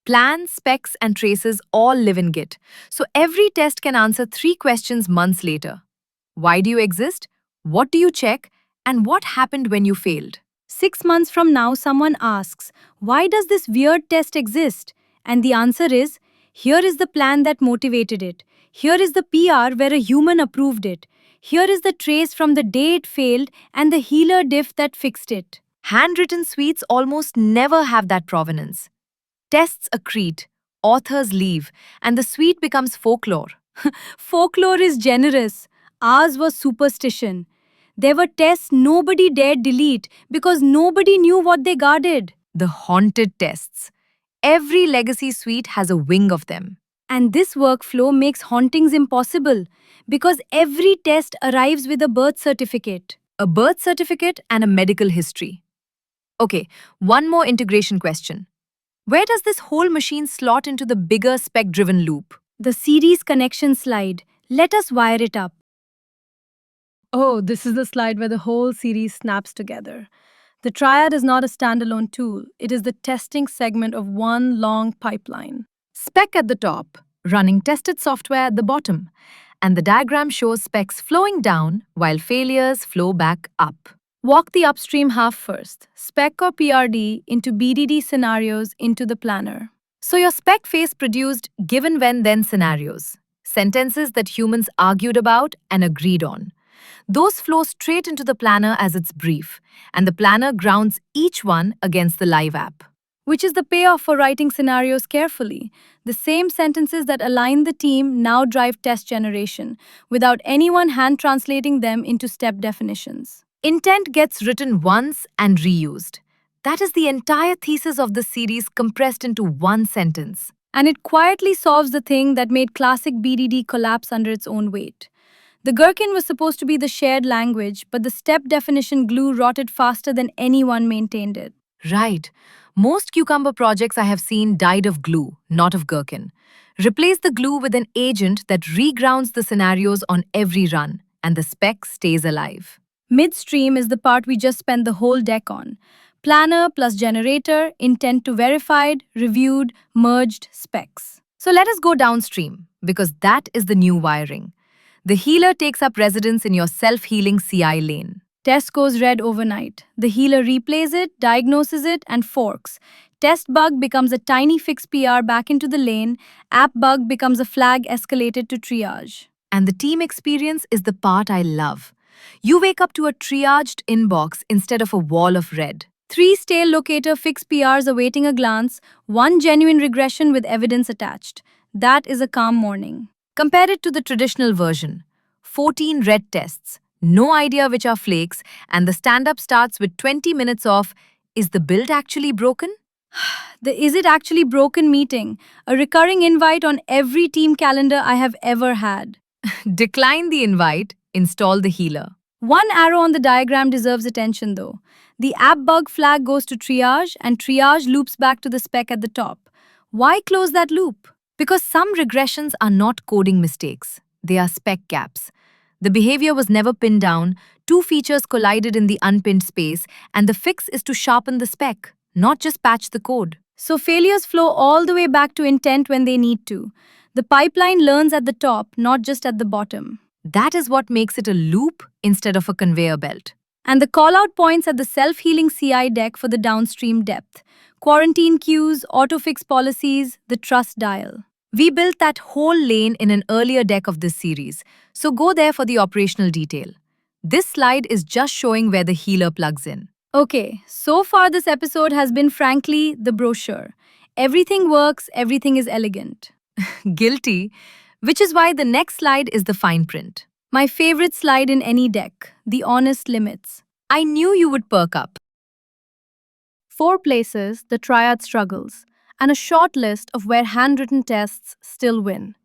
Plans, specs, and traces all live in Git, so every test can answer 3 questions months later. Why do you exist? What do you check? And what happened when you failed? 6 months from now, someone asks, why does this weird test exist? And the answer is, here is the plan that motivated it. Here is the PR where a human approved it. Here is the trace from the day it failed and the healer diff that fixed it. Handwritten suites almost never have that provenance. Tests accrete, authors leave, and the suite becomes folklore. Folklore is generous. Ours was superstition. There were tests nobody dared delete because nobody knew what they guarded. The haunted tests. Every legacy suite has a wing of them. And this workflow makes hauntings impossible because every test arrives with a birth certificate. A birth certificate and a medical history. Okay, one more integration question. Where does this whole machine slot into the bigger spec-driven loop? The series connection slide. Let us wire it up. Oh, this is the slide where the whole series snaps together. The triad is not a standalone tool, it is the testing segment of one long pipeline. Spec at the top, running tested software at the bottom, and the diagram shows specs flowing down while failures flow back up. Walk the upstream half first, spec or PRD into BDD scenarios into the planner. So your spec phase produced given when then scenarios, sentences that humans argued about and agreed on. Those flow straight into the planner as its brief, and the planner grounds each one against the live app. Which is the payoff for writing scenarios carefully. The same sentences that align the team now drive test generation, without anyone hand translating them into step definitions. Intent gets written once and reused. That is the entire thesis of the series compressed into one sentence. And it quietly solves the thing that made classic BDD collapse under its own weight. The Gherkin was supposed to be the shared language, but the step definition glue rotted faster than anyone maintained it. Right. Most Cucumber projects I have seen died of glue, not of Gherkin. Replace the glue with an agent that regrounds the scenarios on every run, and the spec stays alive. Midstream is the part we just spent the whole deck on. Planner plus generator, intent to verified, reviewed, merged, specs. So let us go downstream, because that is the new wiring. The healer takes up residence in your self-healing CI lane. Test goes red overnight. The healer replays it, diagnoses it, and forks. Test bug becomes a tiny fix PR back into the lane. App bug becomes a flag escalated to triage. And the team experience is the part I love. You wake up to a triaged inbox instead of a wall of red. 3 stale locator fix PRs awaiting a glance, 1 genuine regression with evidence attached. That is a calm morning. Compare it to the traditional version. 14 red tests, no idea which are flakes, and the stand-up starts with 20 minutes of, is the build actually broken? The Is It Actually Broken meeting, a recurring invite on every team calendar I have ever had. Decline the invite, install the healer. One arrow on the diagram deserves attention though. The app bug flag goes to triage and triage loops back to the spec at the top. Why close that loop? Because some regressions are not coding mistakes, they are spec gaps. The behavior was never pinned down, two features collided in the unpinned space, and the fix is to sharpen the spec, not just patch the code. So failures flow all the way back to intent when they need to. The pipeline learns at the top, not just at the bottom. That is what makes it a loop instead of a conveyor belt. And the call-out points at the self-healing CI deck for the downstream depth. Quarantine queues, auto-fix policies, the trust dial. We built that whole lane in an earlier deck of this series, so go there for the operational detail. This slide is just showing where the healer plugs in. Okay, so far this episode has been frankly the brochure. Everything works, everything is elegant. Guilty, which is why the next slide is the fine print. My favorite slide in any deck, the honest limits. I knew you would perk up. 4 places the triad struggles, and a short list of where handwritten tests still win.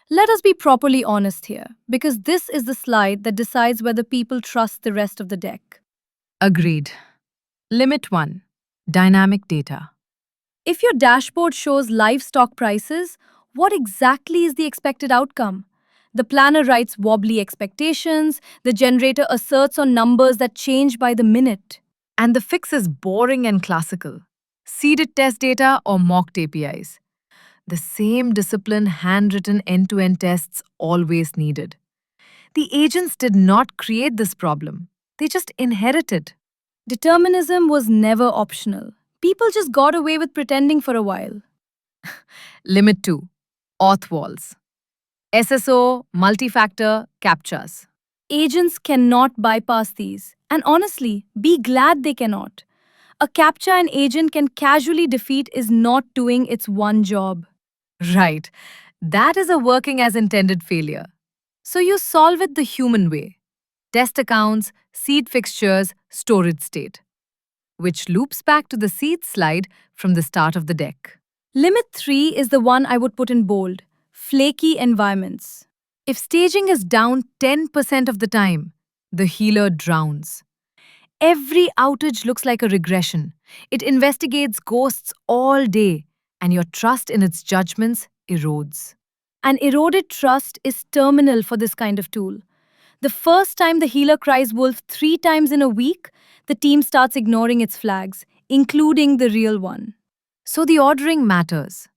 Let us be properly honest here, because this is the slide that decides whether people trust the rest of the deck. Agreed. Limit 1. Dynamic data. If your dashboard shows live stock prices, what exactly is the expected outcome? The planner writes wobbly expectations, the generator asserts on numbers that change by the minute. And the fix is boring and classical. Seeded test data or mocked APIs. The same discipline handwritten end-to-end tests always needed. The agents did not create this problem. They just inherited. Determinism was never optional. People just got away with pretending for a while. Limit 2. Auth walls. SSO, multi-factor, CAPTCHAs. Agents cannot bypass these, and honestly, be glad they cannot. A CAPTCHA an agent can casually defeat is not doing its one job. Right. That is a working as intended failure. So you solve it the human way. Test accounts, seed fixtures, storage state. Which loops back to the seed slide from the start of the deck. Limit 3 is the one I would put in bold. Flaky environments. If staging is down 10% of the time, the healer drowns. Every outage looks like a regression. It investigates ghosts all day, and your trust in its judgments erodes. An eroded trust is terminal for this kind of tool. The first time the healer cries wolf 3 times in a week, the team starts ignoring its flags, including the real one. So the ordering matters.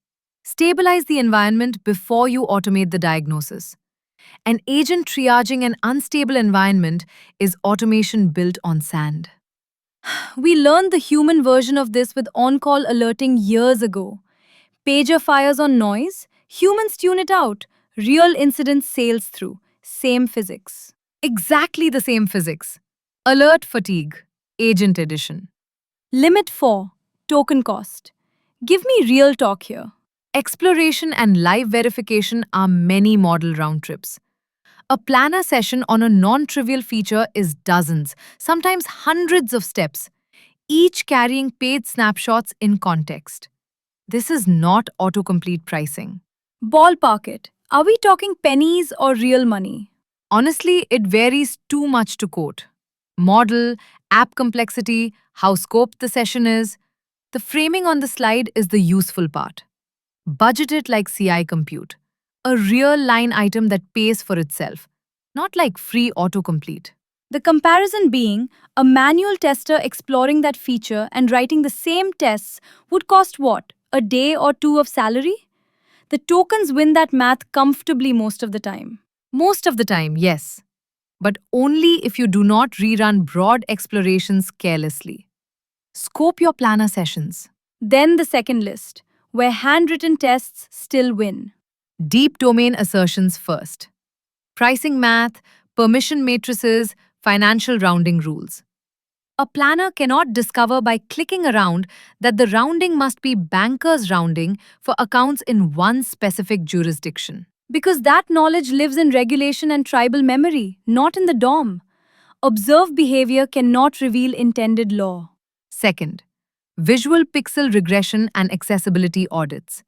Stabilize the environment before you automate the diagnosis. An agent triaging an unstable environment is automation built on sand. We learned the human version of this with on-call alerting years ago. Pager fires on noise, humans tune it out, real incident sails through. Same physics. Exactly the same physics. Alert fatigue, agent edition. Limit 4. Token cost. Give me real talk here. Exploration and live verification are many model round trips. A planner session on a non-trivial feature is dozens, sometimes hundreds of steps, each carrying paid snapshots in context. This is not autocomplete pricing. Ballpark it. Are we talking pennies or real money? Honestly, it varies too much to quote. Model, app complexity, how scoped the session is. The framing on the slide is the useful part. Budget it like CI Compute, a real line item that pays for itself, not like free autocomplete. The comparison being a manual tester exploring that feature and writing the same tests would cost what? A day or two of salary? The tokens win that math comfortably most of the time. Most of the time, yes, but only if you do not rerun broad explorations carelessly. Scope your planner sessions. Then the second list, where handwritten tests still win. Deep domain assertions first. Pricing math, permission matrices, financial rounding rules. A planner cannot discover by clicking around that the rounding must be banker's rounding for accounts in one specific jurisdiction. Because that knowledge lives in regulation and tribal memory, not in the DOM. Observed behavior cannot reveal intended law. Second, visual pixel regression and accessibility audits.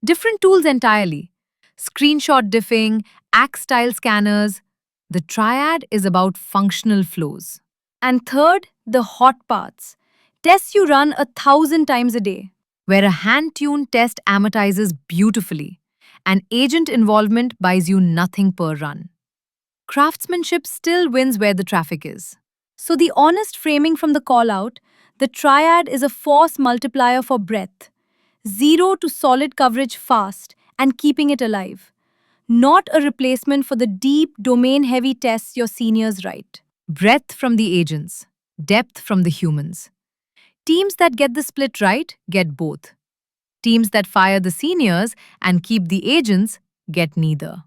Different tools entirely. Screenshot diffing, Axe style scanners. The triad is about functional flows. And third, the hot parts. Tests you run 1,000 times a day. Where a hand-tuned test amortizes beautifully, and agent involvement buys you nothing per run. Craftsmanship still wins where the traffic is. So the honest framing from the call out, the triad is a force multiplier for breadth. Zero to solid coverage fast and keeping it alive. Not a replacement for the deep domain-heavy tests your seniors write. Breadth from the agents, depth from the humans. Teams that get the split right get both. Teams that fire the seniors and keep the agents get neither.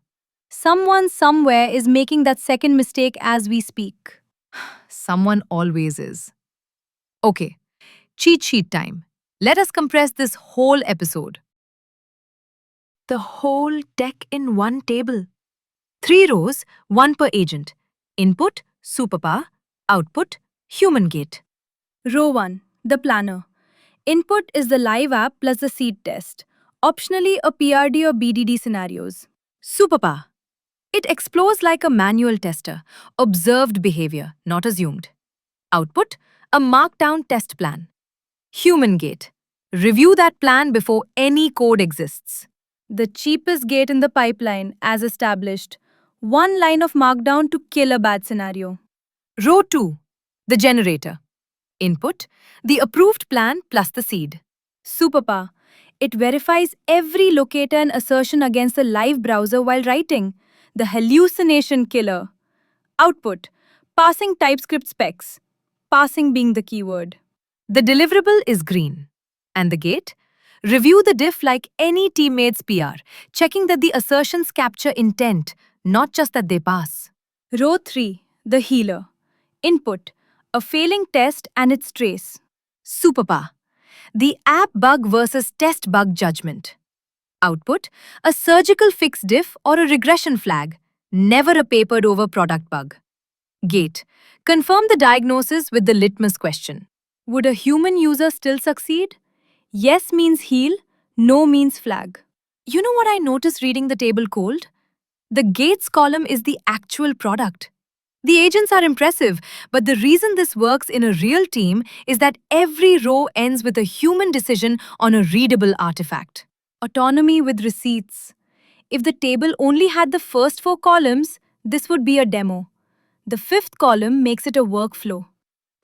Someone somewhere is making that second mistake as we speak. Someone always is. Okay, cheat sheet time. Let us compress this whole episode. The whole deck in one table. 3 rows, 1 per agent. Input, Superpower. Output, Human Gate. Row 1, the planner. Input is the live app plus the seed test. Optionally, a PRD or BDD scenarios. Superpower. It explores like a manual tester. Observed behavior, not assumed. Output, a markdown test plan. Human Gate. Review that plan before any code exists. The cheapest gate in the pipeline, as established. One line of markdown to kill a bad scenario. Row 2. The generator. Input, the approved plan plus the seed. Superpower. It verifies every locator and assertion against the live browser while writing. The hallucination killer. Output. Passing TypeScript specs. Passing being the keyword. The deliverable is green. And the gate? Review the diff like any teammate's PR, checking that the assertions capture intent, not just that they pass. Row 3. The healer. Input. A failing test and its trace. Superpower. The app bug versus test bug judgment. Output, a surgical fix diff or a regression flag, never a papered over product bug. Gate, confirm the diagnosis with the litmus question. Would a human user still succeed? Yes means heal, no means flag. You know what I noticed reading the table cold? The gates column is the actual product. The agents are impressive, but the reason this works in a real team is that every row ends with a human decision on a readable artifact. Autonomy with receipts. If the table only had the first 4 columns, this would be a demo. The 5th column makes it a workflow.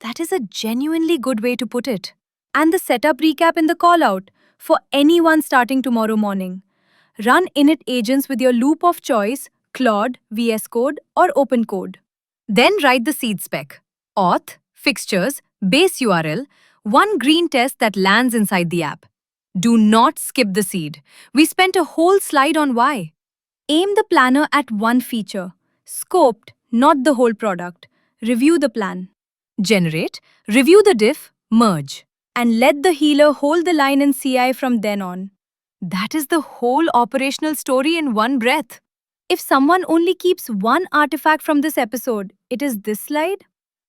That is a genuinely good way to put it. And the setup recap in the callout for anyone starting tomorrow morning. Run init agents with your loop of choice, Claude, VS Code, or OpenCode. Then write the seed spec. Auth, fixtures, base URL, one green test that lands inside the app. Do not skip the seed. We spent a whole slide on why. Aim the planner at one feature. Scoped, not the whole product. Review the plan. Generate, review the diff, merge. And let the healer hold the line in CI from then on. That is the whole operational story in one breath. If someone only keeps one artifact from this episode, it is this slide.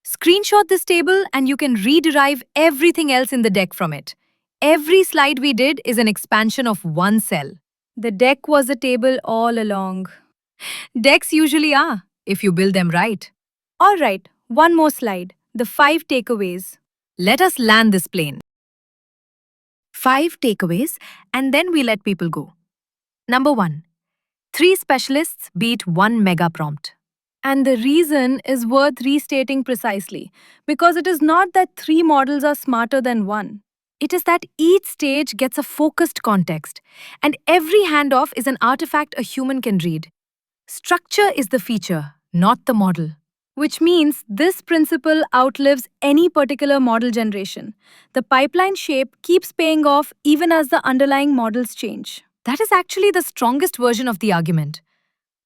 Screenshot this table and you can rederive everything else in the deck from it. Every slide we did is an expansion of one cell. The deck was a table all along. Decks usually are, if you build them right. Alright, one more slide. The 5 takeaways. Let us land this plane. 5 takeaways, and then we let people go. Number 1. 3 specialists beat 1 mega prompt. And the reason is worth restating precisely, because it is not that 3 models are smarter than one. It is that each stage gets a focused context, and every handoff is an artifact a human can read. Structure is the feature, not the model. Which means this principle outlives any particular model generation. The pipeline shape keeps paying off even as the underlying models change. That is actually the strongest version of the argument.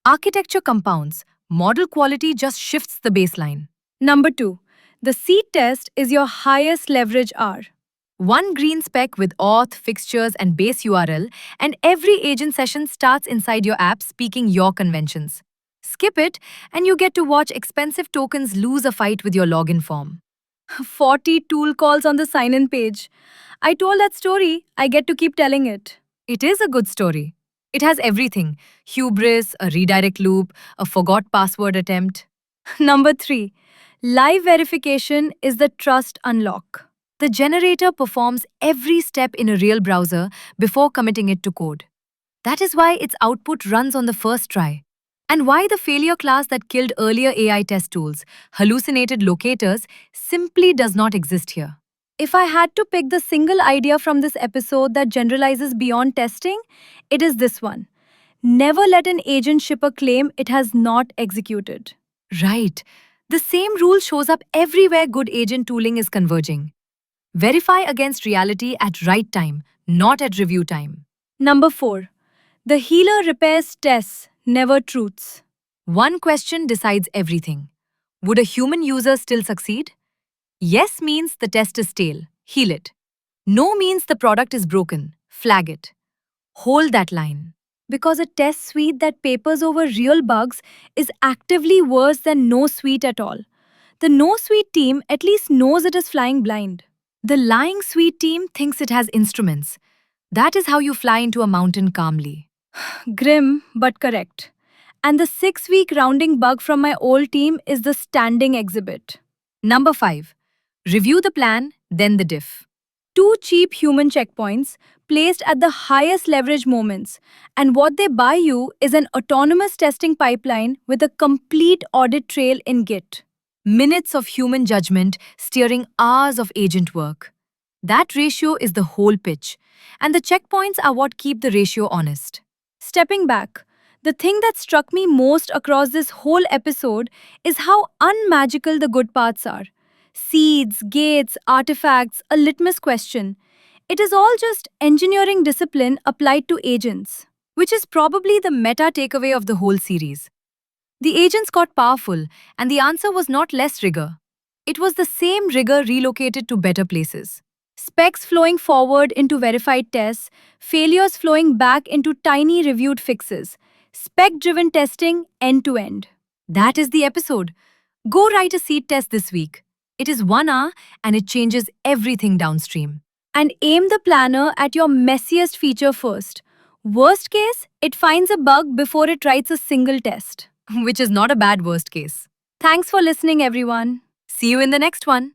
Architecture compounds, model quality just shifts the baseline. Number 2. The seed test is your highest leverage R. One green spec with auth, fixtures, and base URL, and every agent session starts inside your app speaking your conventions. Skip it, and you get to watch expensive tokens lose a fight with your login form. 40 tool calls on the sign-in page. I told that story, I get to keep telling it. It is a good story. It has everything: hubris, a redirect loop, a forgot password attempt. Number 3. Live verification is the trust unlock. The generator performs every step in a real browser before committing it to code. That is why its output runs on the first try. And why the failure class that killed earlier AI test tools, hallucinated locators, simply does not exist here. If I had to pick the single idea from this episode that generalizes beyond testing, it is this one. Never let an agent ship a claim it has not executed. Right. The same rule shows up everywhere good agent tooling is converging. Verify against reality at right time, not at review time. Number 4. The healer repairs tests, never truths. One question decides everything. Would a human user still succeed? Yes means the test is stale. Heal it. No means the product is broken. Flag it. Hold that line. Because a test suite that papers over real bugs is actively worse than no suite at all. The no suite team at least knows it is flying blind. The lying suite team thinks it has instruments. That is how you fly into a mountain calmly. Grim, but correct. And the 6-week rounding bug from my old team is the standing exhibit. Number 5. Review the plan, then the diff. 2 cheap human checkpoints placed at the highest leverage moments, and what they buy you is an autonomous testing pipeline with a complete audit trail in Git. Minutes of human judgment steering hours of agent work. That ratio is the whole pitch, and the checkpoints are what keep the ratio honest. Stepping back, the thing that struck me most across this whole episode is how unmagical the good parts are. Seeds, gates, artifacts, a litmus question. It is all just engineering discipline applied to agents. Which is probably the meta takeaway of the whole series. The agents got powerful, and the answer was not less rigor. It was the same rigor relocated to better places. Specs flowing forward into verified tests, failures flowing back into tiny reviewed fixes. Spec-driven testing end-to-end. That is the episode. Go write a seed test this week. It is 1 hour and it changes everything downstream. And aim the planner at your messiest feature first. Worst case, it finds a bug before it writes a single test. Which is not a bad worst case. Thanks for listening, everyone. See you in the next one.